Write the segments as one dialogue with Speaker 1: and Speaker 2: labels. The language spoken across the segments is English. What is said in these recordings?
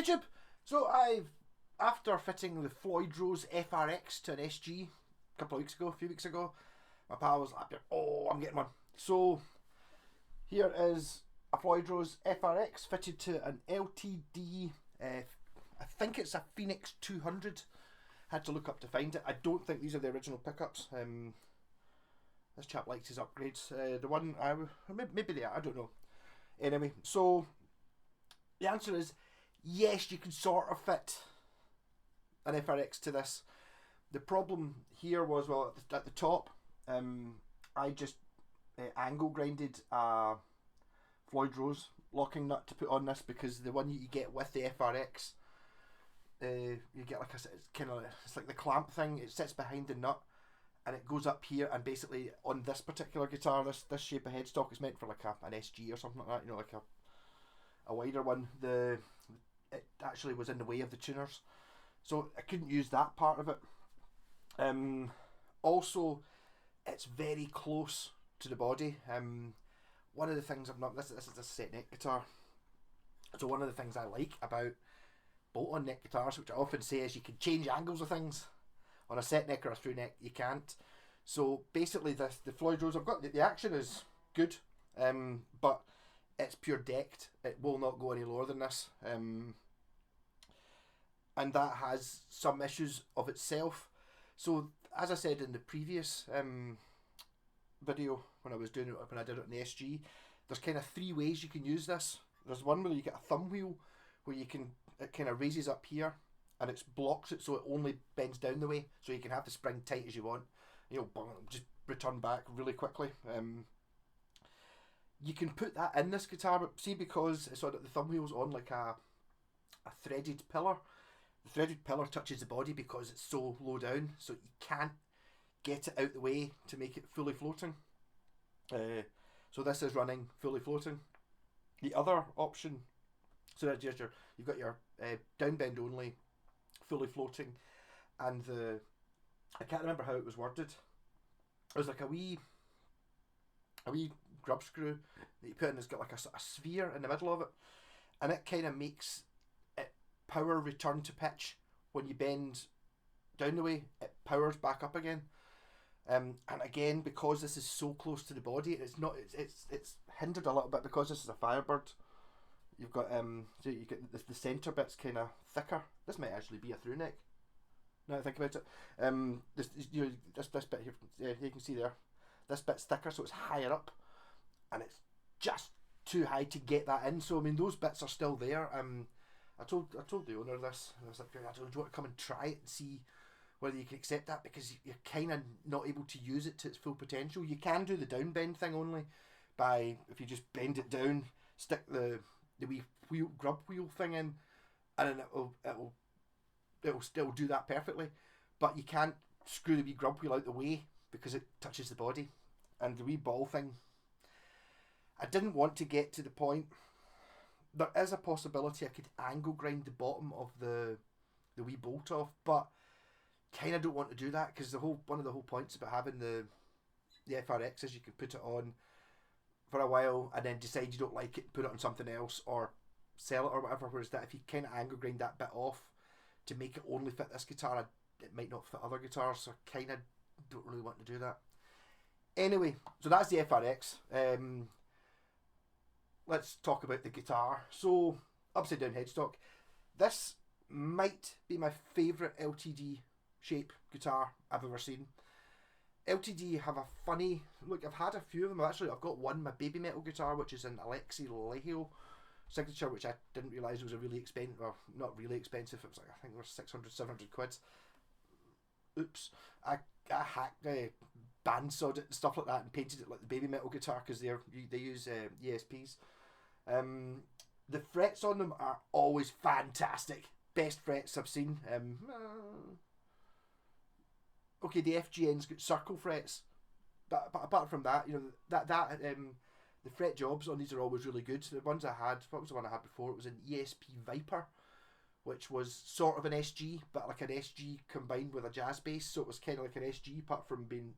Speaker 1: YouTube! So after fitting the Floyd Rose FRX to an SG a few weeks ago, my pal was like, oh, I'm getting one. So here is a Floyd Rose FRX fitted to an LTD, I think it's a Phoenix 200. Had to look up to find it. I don't think these are the original pickups. This chap likes his upgrades. The one, maybe they are, I don't know. Anyway, so the answer is yes, you can sort of fit an FRX to this. The problem here was, well, at the top, I just angle grinded a Floyd Rose locking nut to put on this, because the one you get with the FRX, you get like it's like the clamp thing. It sits behind the nut and it goes up here, and basically on this particular guitar, this shape of headstock is meant for like an SG or something like that, you know, like a wider one. It actually was in the way of the tuners, so I couldn't use that part of it. Also, it's very close to the body. One of the things this is a set neck guitar, so one of the things I like about bolt-on neck guitars, which I often say, is you can change angles of things. On a set neck or a through neck, you can't. So basically, the Floyd Rose, I've got the action is good, but it's pure decked. It will not go any lower than this, and that has some issues of itself. So as I said in the previous video, when I did it on the SG, there's kind of three ways you can use this. There's one where you get a thumb wheel, where it kind of raises up here, and it blocks it so it only bends down the way, so you can have the spring tight as you want. You'll just return back really quickly. You can put that in this guitar, but see, because it's on, the thumb wheel's on like a threaded pillar. The threaded pillar touches the body because it's so low down, so you can't get it out the way to make it fully floating. So this is running fully floating. The other option, so that's just you've got your down bend only, fully floating, and I can't remember how it was worded. It was like a wee grub screw that you put in. It's got like a sphere in the middle of it, and it kind of makes it power return to pitch when you bend down the way. It powers back up again, and again, because this is so close to the body, it's hindered a little bit because this is a Firebird. You've got so you get the centre bit's kind of thicker. This might actually be a through neck. Now I think about it, this bit here, you can see there, this bit's thicker, so it's higher up, and it's just too high to get that in. So I mean, those bits are still there. I told the owner of this, and I was like, I don't want to come and try it and see whether you can accept that, because you're kind of not able to use it to its full potential. You can do the down bend thing only by, if you just bend it down, stick the wee grub wheel thing in, and then it'll still do that perfectly. But you can't screw the wee grub wheel out the way because it touches the body. And the wee ball thing, I didn't want to get to the point. There is a possibility I could angle grind the bottom of the wee bolt off, but kind of don't want to do that, because one of the whole points about having the FRX is you can put it on for a while and then decide you don't like it, put it on something else or sell it or whatever. Whereas that, if you kind of angle grind that bit off to make it only fit this guitar, it might not fit other guitars, so I kind of don't really want to do that. Anyway, so that's the FRX. Let's talk about the guitar. So, upside down headstock. This might be my favourite LTD shape guitar I've ever seen. LTD have a funny look. I've had a few of them. I've got one, my baby metal guitar, which is an Alexi Lehio signature, which I didn't realise was a really expensive, well, not really expensive, it was like, I think it was 600-700 quid. Oops. I hacked bandsawed it and stuff like that and painted it like the baby metal guitar, because they use ESPs. The frets on them are always fantastic. Best frets I've seen. Okay, the FGN's got circle frets, but apart from that, you know, the fret jobs on these are always really good. The ones I had, what was the one I had before? It was an ESP Viper, which was sort of an SG, but like an SG combined with a jazz bass, so it was kind of like an SG apart from being...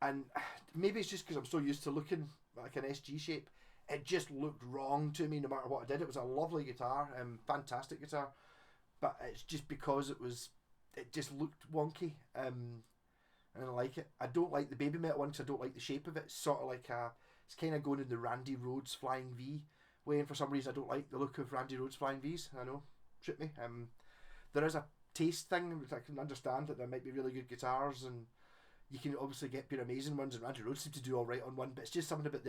Speaker 1: And maybe it's just because I'm so used to looking like an SG shape, it just looked wrong to me no matter what I did. It was a lovely guitar, fantastic guitar, but it's just because it just looked wonky, and I don't like it. I don't like the baby metal one because I don't like the shape of it. It's sort of like it's kind of going in the Randy Rhoads Flying V way, and for some reason I don't like the look of Randy Rhoads Flying Vs. I know, shoot me. There is a taste thing, which I can understand that there might be really good guitars, and you can obviously get pure amazing ones, and Randy Rhoads seems to do all right on one, but it's just something about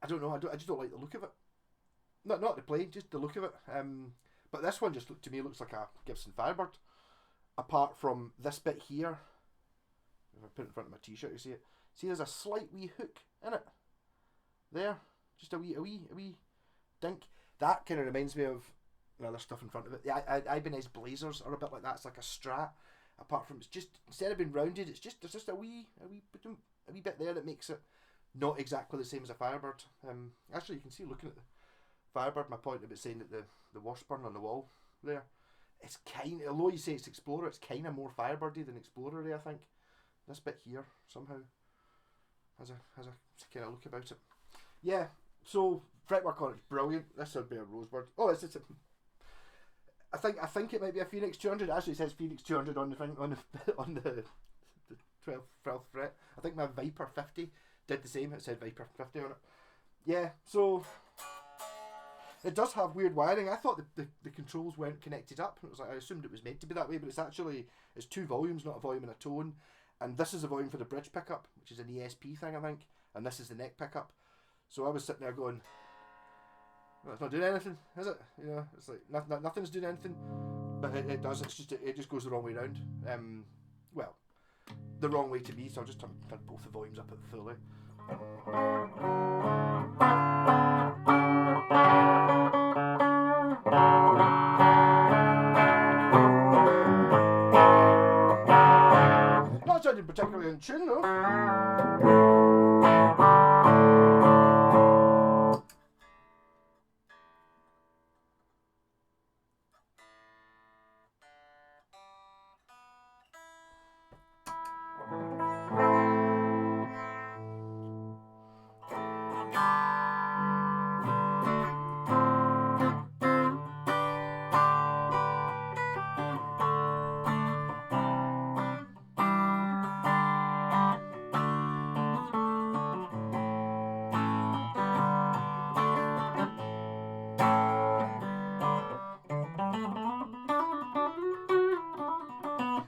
Speaker 1: I don't know. I just don't like the look of it. Not the play, just the look of it. But this one just to me looks like a Gibson Firebird. Apart from this bit here, if I put it in front of my t-shirt, you see it. See, there's a slight wee hook in it. There, just a wee dink. That kind of reminds me of the other stuff in front of it. The Ibanez Blazers are a bit like that. It's like a Strat. Apart from it's just instead of being rounded, there's just a wee bit there that makes it not exactly the same as a Firebird. Actually, you can see looking at the Firebird, my point about saying that the Washburn on the wall there, it's kind of, although you say it's Explorer, it's kind of more Firebirdy than Explorer-y, I think. This bit here somehow has a kind of look about it. Yeah, so fretwork on it's brilliant. This would be a Rosebird. Oh, it's a. I think it might be a Phoenix 200. Actually, it says Phoenix 200 on the thing on the 12th fret. I think my Viper 50 did the same. It said Viper 50 on it. Yeah, so it does have weird wiring. I thought the controls weren't connected up. It was like I assumed it was meant to be that way, but it's two volumes, not a volume and a tone. And this is a volume for the bridge pickup, which is an ESP thing, I think. And this is the neck pickup. So I was sitting there going, well, it's not doing anything, is it? You know, it's like nothing's doing anything, but it does. It's just it just goes the wrong way round. Well, the wrong way to me. So I'll just turn both the volumes up at fully. Not sounding particularly in tune though.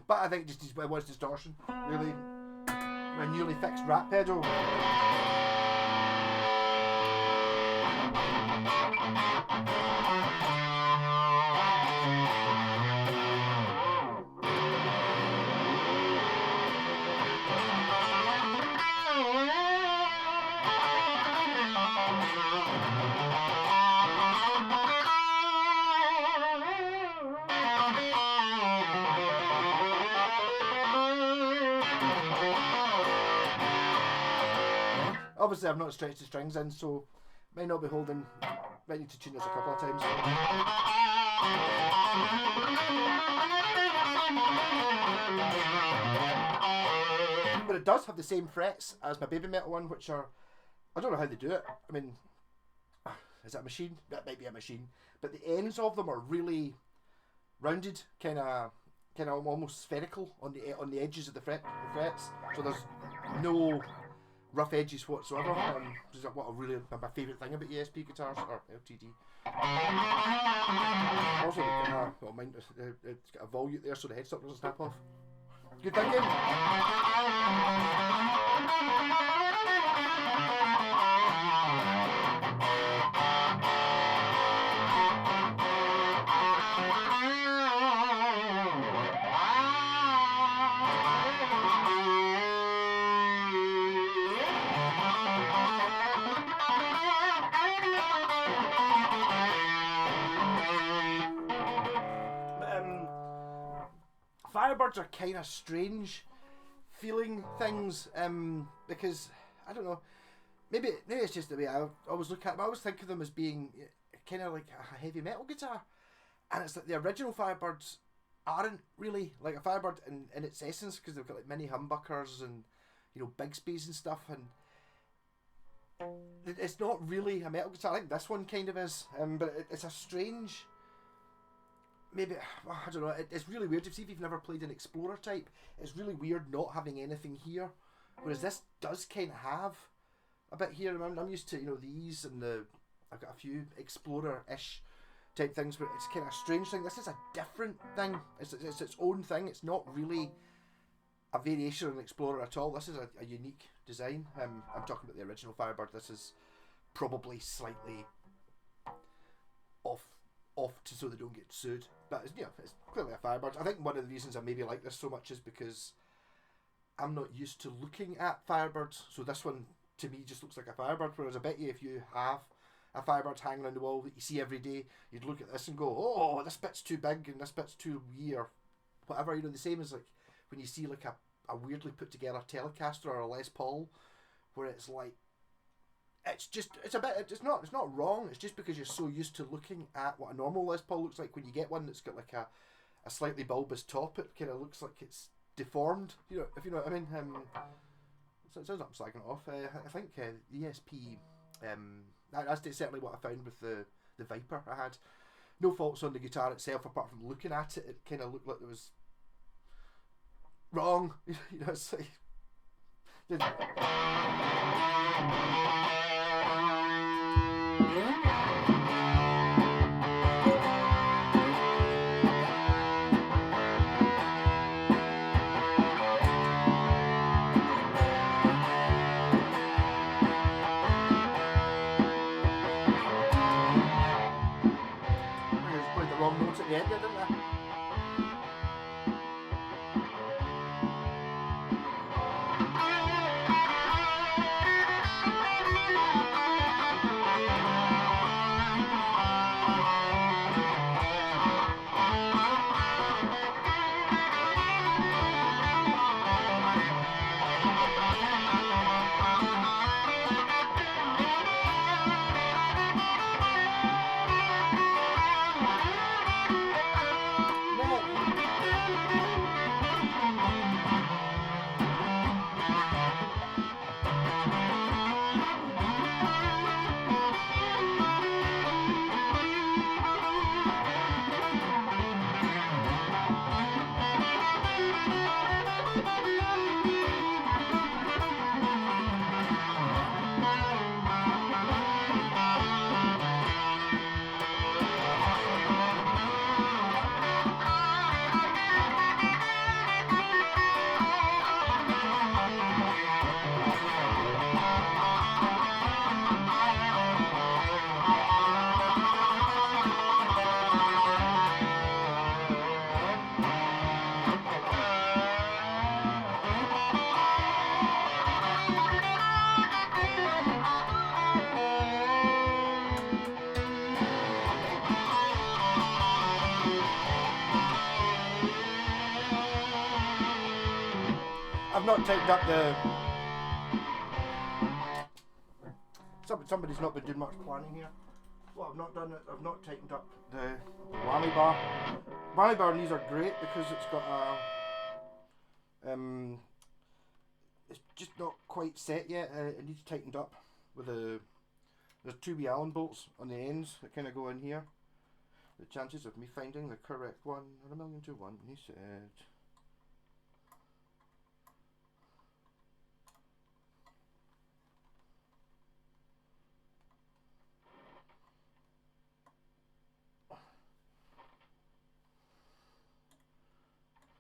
Speaker 1: But I think it was distortion, really. A newly fixed rat pedal. Obviously, I've not stretched the strings in, so may not be holding. Might need to tune this a couple of times. But it does have the same frets as my baby metal one, which are, I don't know how they do it. I mean, is that a machine? That might be a machine. But the ends of them are really rounded, kind of almost spherical on the edges of the frets. So there's no rough edges whatsoever. Which is what my favourite thing about ESP guitars or LTD. Also, it's got a volute there, so the headstock doesn't snap off. Good thinking. Firebirds are kind of strange feeling things, because I don't know, maybe it's just the way I always look at them. I always think of them as being kind of like a heavy metal guitar, and it's like the original Firebirds aren't really like a Firebird in its essence, because they've got like mini humbuckers and, you know, Bigsby's and stuff, and it's not really a metal guitar. I think this one kind of is, but it's a strange. Maybe I don't know. It's really weird. See if you've never played an Explorer type, it's really weird not having anything here, whereas this does kind of have a bit here. I'm used to these and I've got a few Explorer-ish type things, but it's kind of a strange thing. This is a different thing. It's its own thing. It's not really a variation on an Explorer at all. This is a unique design. I'm talking about the original Firebird. This is probably slightly off so they don't get sued. But it's clearly a Firebird. I think one of the reasons I maybe like this so much is because I'm not used to looking at Firebirds. So this one to me just looks like a Firebird. Whereas I bet you if you have a Firebird hanging on the wall that you see every day, you'd look at this and go, oh, this bit's too big and this bit's too wee or whatever. The same as like when you see like a weirdly put together Telecaster or a Les Paul, where it's like it's not wrong. It's just because you're so used to looking at what a normal Les Paul looks like. When you get one that's got like a slightly bulbous top, it kind of looks like it's deformed. If you know what I mean. So it sounds like I'm slagging it off. I think the ESP. That's certainly what I found with the Viper I had. No faults on the guitar itself apart from looking at it. It kind of looked like it was wrong. It's like. At the end there, didn't I? I've not tightened up the. Somebody's not been doing much planning here. Well, I've not done it. I've not tightened up the whammy bar. Whammy bar, and these are great because it's got a. It's just not quite set yet. It needs tightened up with a. There's two wee Allen bolts on the ends that kind of go in here. The chances of me finding the correct one are 1,000,000 to 1. He said.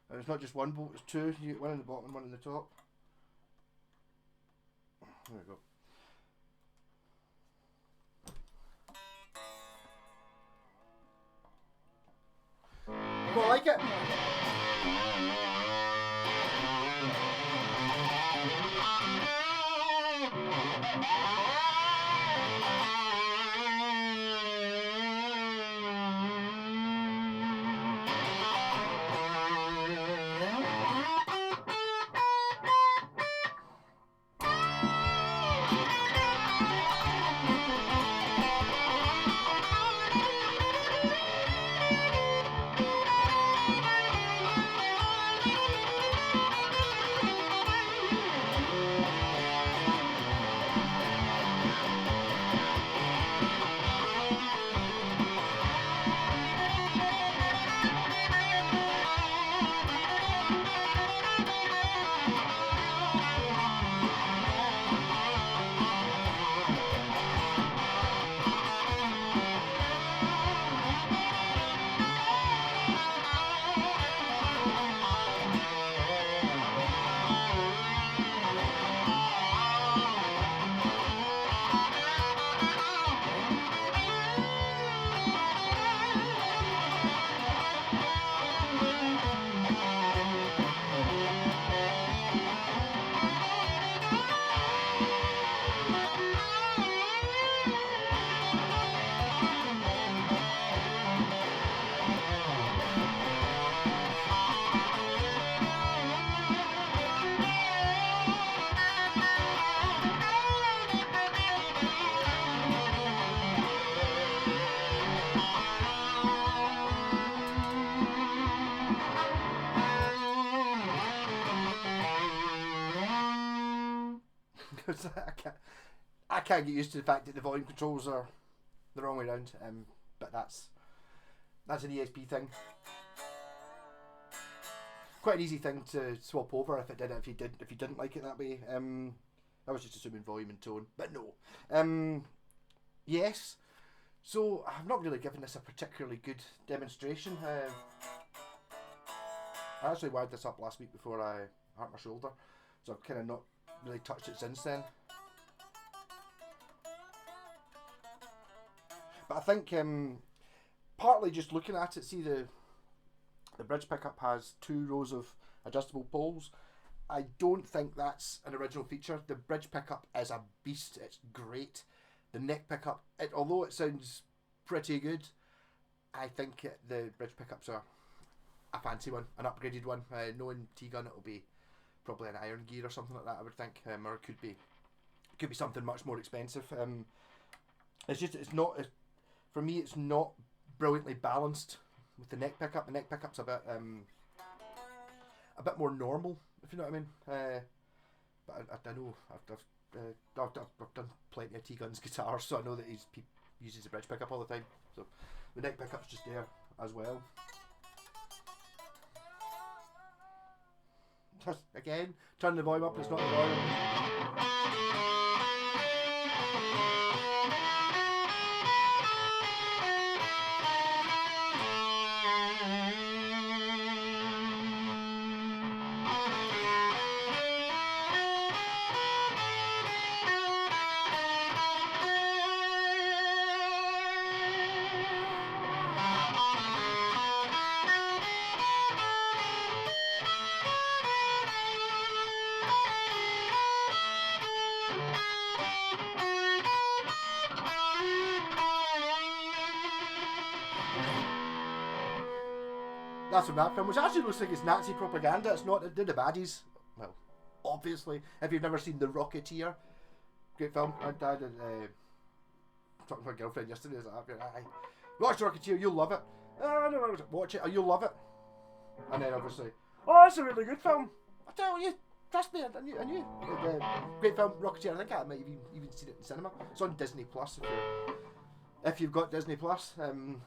Speaker 1: And it's not just one bolt, it's two. You get one in the bottom and one in the top. There we go. You don't like it? I can't get used to the fact that the volume controls are the wrong way around. But that's an ESP thing. Quite an easy thing to swap over if you didn't like it that way. I was just assuming volume and tone, but no. Yes. So I've not really given this a particularly good demonstration. I actually wired this up last week before I hurt my shoulder, so I've kind of not really touched it since then. But I think partly just looking at it, see the bridge pickup has 2 rows of adjustable poles. I don't think that's an original feature. The bridge pickup is a beast. It's great. The neck pickup, although it sounds pretty good, I think the bridge pickups are a fancy one, an upgraded one. Knowing T-Gun, it'll be probably an iron gear or something like that, I would think, or it could be something much more expensive. It's not, for me, it's not brilliantly balanced with the neck pickup. The neck pickup's a bit more normal, if you know what I mean. But I know I've done plenty of T-Gun's guitars, so I know that he uses the bridge pickup all the time. So the neck pickup's just there as well. Just again, turn the volume up. It's not the volume. That's from that film, which actually looks like it's Nazi propaganda. It's not. They're the baddies. Well, obviously, if you've never seen The Rocketeer, great film. I did talking to my girlfriend yesterday. I was like, watch The Rocketeer, you'll love it. No, watch it, or you'll love it. And then obviously, oh, it's a really good film. I tell you, trust me, I knew. Great film, Rocketeer. I think I might have even seen it in cinema. It's on Disney Plus if you've got Disney Plus. And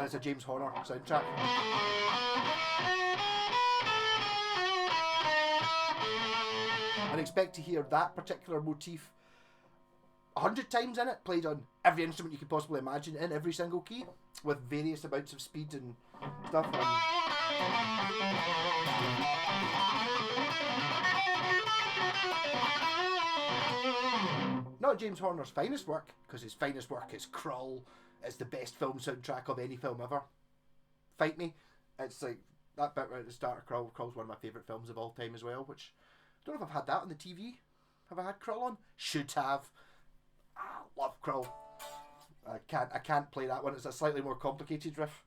Speaker 1: it's a James Horner soundtrack. And expect to hear that particular motif 100 times in it, played on every instrument you could possibly imagine in every single key, with various amounts of speed and stuff. Not James Horner's finest work, because his finest work is Krull. It's the best film soundtrack of any film ever. Fight me. It's like that bit right at the start of Krull. Krull's one of my favourite films of all time as well, which I don't know if I've had that on the TV. Have I had Krull on? Should have. I love Krull. I can't play that one. It's a slightly more complicated riff.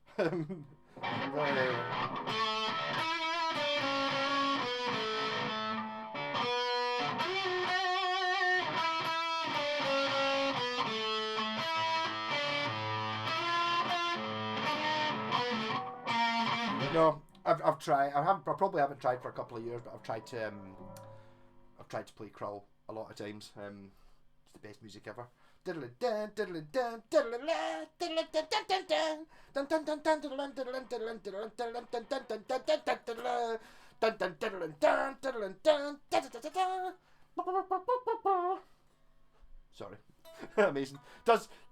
Speaker 1: No, I've tried. I probably haven't tried for a couple of years, but I've tried to play Krull a lot of times. It's the best music ever. Sorry. Amazing.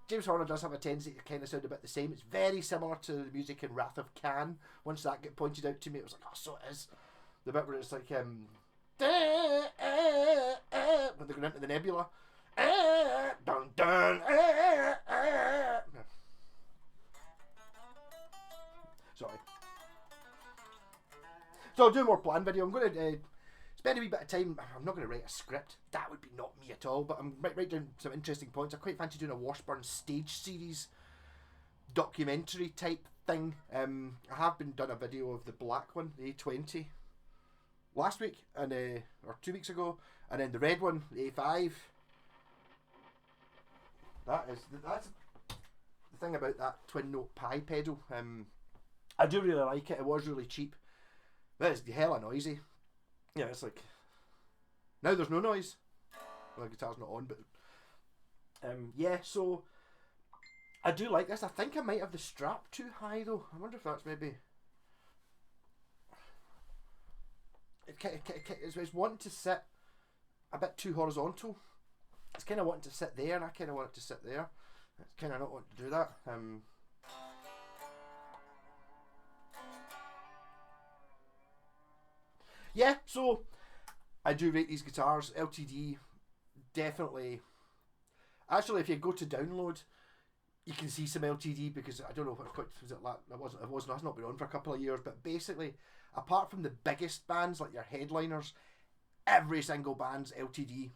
Speaker 1: James Horner does have a tendency to kind of sound a bit the same. It's very similar to the music in Wrath of Khan. Once that got pointed out to me, it was like, oh, so it is. The bit where it's like, when they're going into the nebula. Sorry. So I'll do a more planned video. I'm going to spend a wee bit of time. I'm not going to write a script. That would be not me at all. But I'm write down some interesting points. I quite fancy doing a Washburn stage series documentary type thing. I have been done a video of the black one, the A20, last week and or 2 weeks ago, and then the red one, the A5. That's the thing about that twin note Pi pedal. I do really like it. It was really cheap. But it's hella noisy. Yeah, it's like now there's no noise. Well, the guitar's not on, but yeah. So I do like this. I think I might have the strap too high though. I wonder if that's maybe. It's wanting to sit a bit too horizontal. It's kind of wanting to sit there, and I kind of want it to sit there. It's kind of not wanting to do that. Yeah, so I do rate these guitars. LTD, definitely. Actually, if you go to download, you can see some LTD because I don't know what was it like. It wasn't. That's not been on for a couple of years. But basically, apart from the biggest bands like your headliners, every single band's LTD,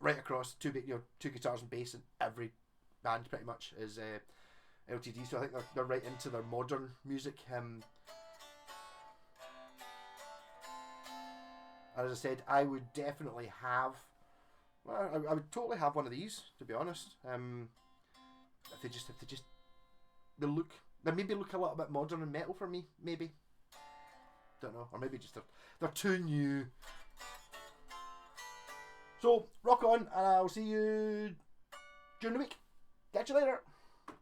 Speaker 1: right across two guitars and bass, and every band pretty much is LTD. So I think they're right into their modern music. As I said, I would definitely have. Well, I would totally have one of these, to be honest. If they just they maybe look a little bit modern and metal for me, maybe. Don't know, or maybe just they're too new. So rock on, and I'll see you during the week. Catch you later.